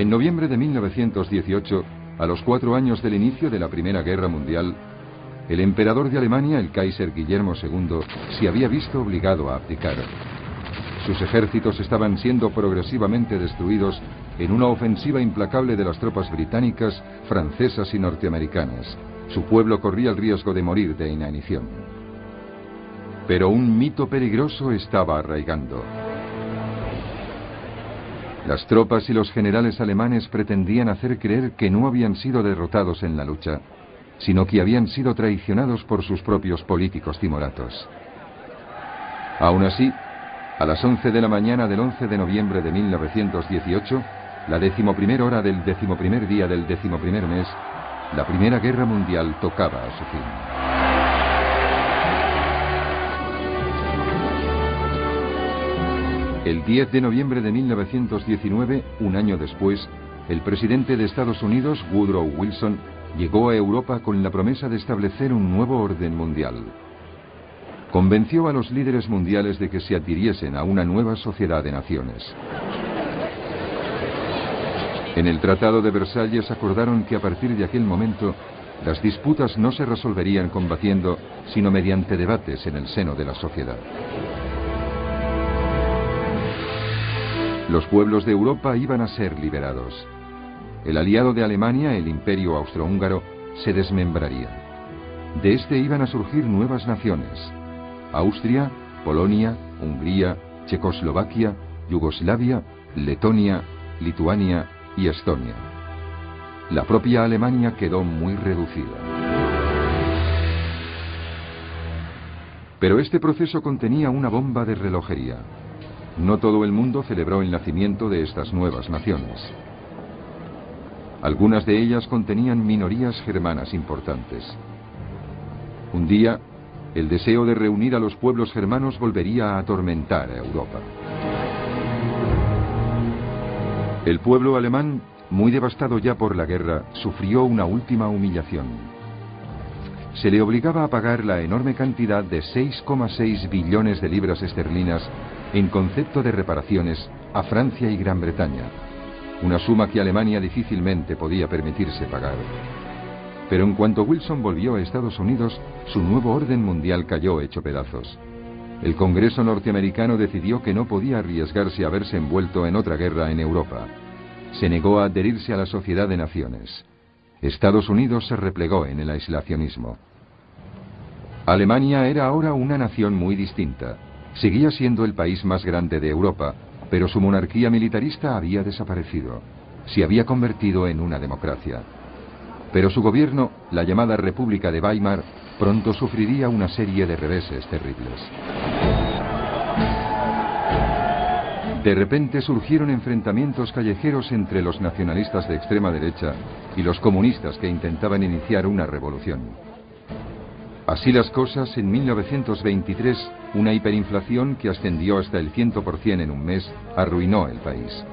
En noviembre de 1918, a los 4 años del inicio de la Primera Guerra Mundial, el emperador de Alemania, el Kaiser Guillermo II, se había visto obligado a abdicar. Sus ejércitos estaban siendo progresivamente destruidos en una ofensiva implacable de las tropas británicas, francesas y norteamericanas. Su pueblo corría el riesgo de morir de inanición. Pero un mito peligroso estaba arraigando. Las tropas y los generales alemanes pretendían hacer creer que no habían sido derrotados en la lucha, sino que habían sido traicionados por sus propios políticos timoratos. Aún así, a las 11 de la mañana del 11 de noviembre de 1918, la 11ª hora del 11º día del 11º mes, la Primera Guerra Mundial tocaba a su fin. El 10 de noviembre de 1919, un año después, el presidente de Estados Unidos, Woodrow Wilson, llegó a Europa con la promesa de establecer un nuevo orden mundial. Convenció a los líderes mundiales de que se adhiriesen a una nueva sociedad de naciones. En el Tratado de Versalles acordaron que a partir de aquel momento las disputas no se resolverían combatiendo, sino mediante debates en el seno de la sociedad. Los pueblos de Europa iban a ser liberados. El aliado de Alemania, el Imperio Austrohúngaro, se desmembraría. De este iban a surgir nuevas naciones: Austria, Polonia, Hungría, Checoslovaquia, Yugoslavia, Letonia, Lituania y Estonia. La propia Alemania quedó muy reducida. Pero este proceso contenía una bomba de relojería. No todo el mundo celebró el nacimiento de estas nuevas naciones. Algunas de ellas contenían minorías germanas importantes. Un día, el deseo de reunir a los pueblos germanos volvería a atormentar a Europa. El pueblo alemán, muy devastado ya por la guerra, sufrió una última humillación. Se le obligaba a pagar la enorme cantidad de 6,6 billones de libras esterlinas en concepto de reparaciones a Francia y Gran Bretaña, una suma que Alemania difícilmente podía permitirse pagar. Pero en cuanto Wilson volvió a Estados Unidos, su nuevo orden mundial cayó hecho pedazos. El Congreso norteamericano decidió que no podía arriesgarse a verse envuelto en otra guerra en Europa. Se negó a adherirse a la Sociedad de Naciones. Estados Unidos se replegó en el aislacionismo. Alemania era ahora una nación muy distinta. Seguía siendo el país más grande de Europa, pero su monarquía militarista había desaparecido. Se había convertido en una democracia. Pero su gobierno, la llamada República de Weimar, pronto sufriría una serie de reveses terribles. De repente surgieron enfrentamientos callejeros entre los nacionalistas de extrema derecha y los comunistas que intentaban iniciar una revolución. Así las cosas, en 1923, una hiperinflación que ascendió hasta el 100% en un mes, arruinó el país.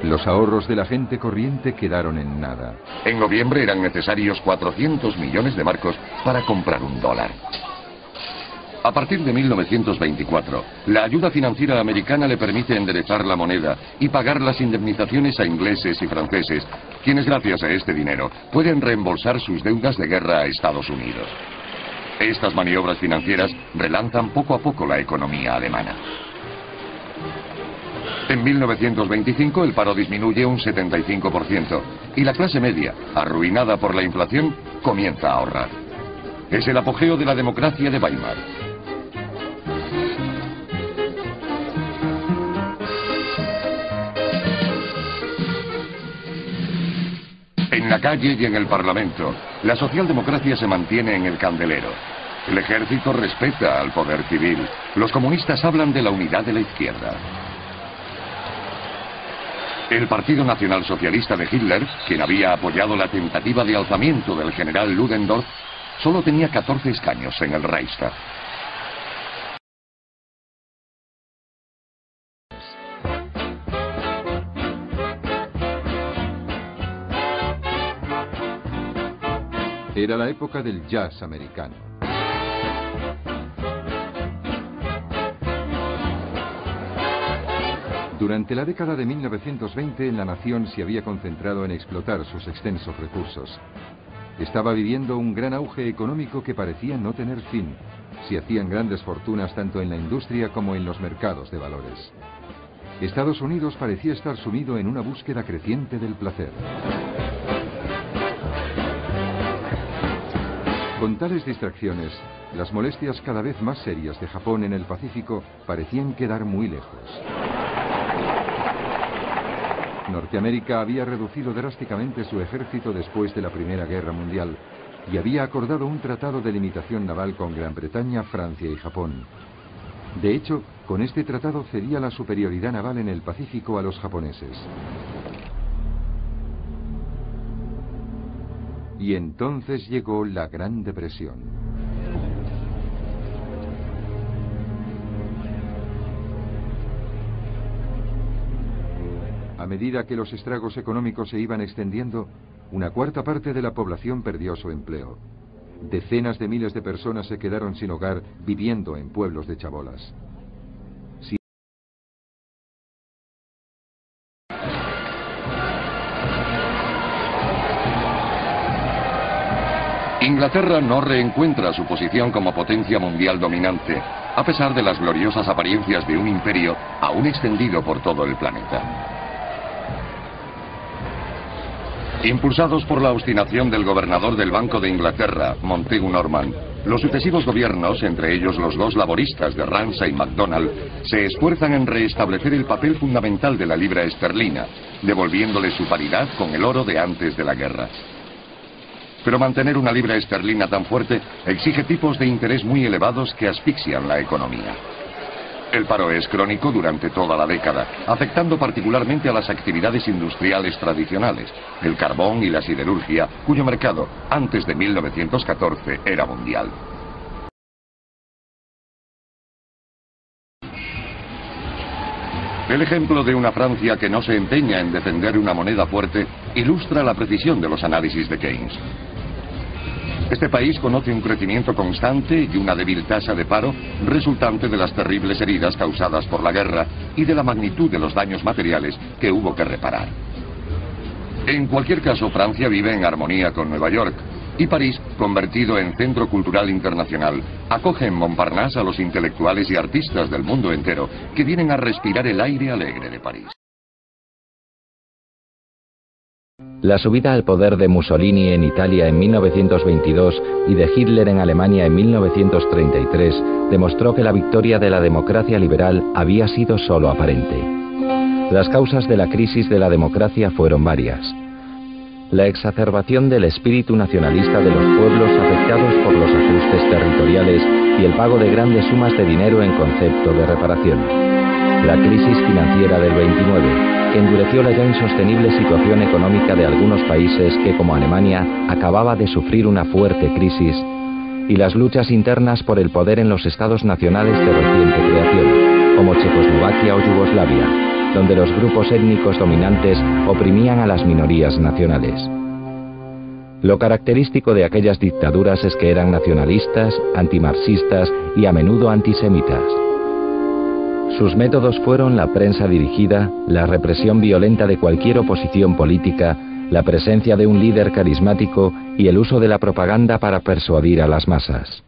Los ahorros de la gente corriente quedaron en nada. En noviembre eran necesarios 400 millones de marcos para comprar un dólar. A partir de 1924, la ayuda financiera americana le permite enderezar la moneda y pagar las indemnizaciones a ingleses y franceses, quienes gracias a este dinero pueden reembolsar sus deudas de guerra a Estados Unidos. Estas maniobras financieras relanzan poco a poco la economía alemana. En 1925 el paro disminuye un 75% y la clase media, arruinada por la inflación, comienza a ahorrar. Es el apogeo de la democracia de Weimar. En la calle y en el Parlamento, la socialdemocracia se mantiene en el candelero. El ejército respeta al poder civil. Los comunistas hablan de la unidad de la izquierda. El Partido Nacional Socialista de Hitler, quien había apoyado la tentativa de alzamiento del general Ludendorff, solo tenía 14 escaños en el Reichstag. Era la época del jazz americano. Durante la década de 1920, la nación se había concentrado en explotar sus extensos recursos. Estaba viviendo un gran auge económico que parecía no tener fin. Se hacían grandes fortunas tanto en la industria como en los mercados de valores. Estados Unidos parecía estar sumido en una búsqueda creciente del placer. Con tales distracciones, las molestias cada vez más serias de Japón en el Pacífico parecían quedar muy lejos. Norteamérica había reducido drásticamente su ejército después de la Primera Guerra Mundial y había acordado un tratado de limitación naval con Gran Bretaña, Francia y Japón. De hecho, con este tratado cedía la superioridad naval en el Pacífico a los japoneses. Y entonces llegó la Gran Depresión. A medida que los estragos económicos se iban extendiendo, una cuarta parte de la población perdió su empleo. Decenas de miles de personas se quedaron sin hogar viviendo en pueblos de chabolas. Inglaterra no reencuentra su posición como potencia mundial dominante, a pesar de las gloriosas apariencias de un imperio aún extendido por todo el planeta. Impulsados por la obstinación del gobernador del Banco de Inglaterra, Montagu Norman, los sucesivos gobiernos, entre ellos los dos laboristas de Ramsay MacDonald, se esfuerzan en restablecer el papel fundamental de la libra esterlina, devolviéndole su paridad con el oro de antes de la guerra. Pero mantener una libra esterlina tan fuerte exige tipos de interés muy elevados que asfixian la economía. El paro es crónico durante toda la década, afectando particularmente a las actividades industriales tradicionales, el carbón y la siderurgia, cuyo mercado, antes de 1914, era mundial. El ejemplo de una Francia que no se empeña en defender una moneda fuerte ilustra la precisión de los análisis de Keynes. Este país conoce un crecimiento constante y una débil tasa de paro resultante de las terribles heridas causadas por la guerra y de la magnitud de los daños materiales que hubo que reparar. En cualquier caso, Francia vive en armonía con Nueva York y París, convertido en centro cultural internacional, acoge en Montparnasse a los intelectuales y artistas del mundo entero que vienen a respirar el aire alegre de París. La subida al poder de Mussolini en Italia en 1922 y de Hitler en Alemania en 1933 demostró que la victoria de la democracia liberal había sido solo aparente. Las causas de la crisis de la democracia fueron varias. La exacerbación del espíritu nacionalista de los pueblos afectados por los ajustes territoriales y el pago de grandes sumas de dinero en concepto de reparación. La crisis financiera del 29, que endureció la ya insostenible situación económica de algunos países que, como Alemania, acababa de sufrir una fuerte crisis, y las luchas internas por el poder en los estados nacionales de reciente creación, como Checoslovaquia o Yugoslavia, donde los grupos étnicos dominantes oprimían a las minorías nacionales. Lo característico de aquellas dictaduras es que eran nacionalistas, antimarxistas y a menudo antisemitas. Sus métodos fueron la prensa dirigida, la represión violenta de cualquier oposición política, la presencia de un líder carismático y el uso de la propaganda para persuadir a las masas.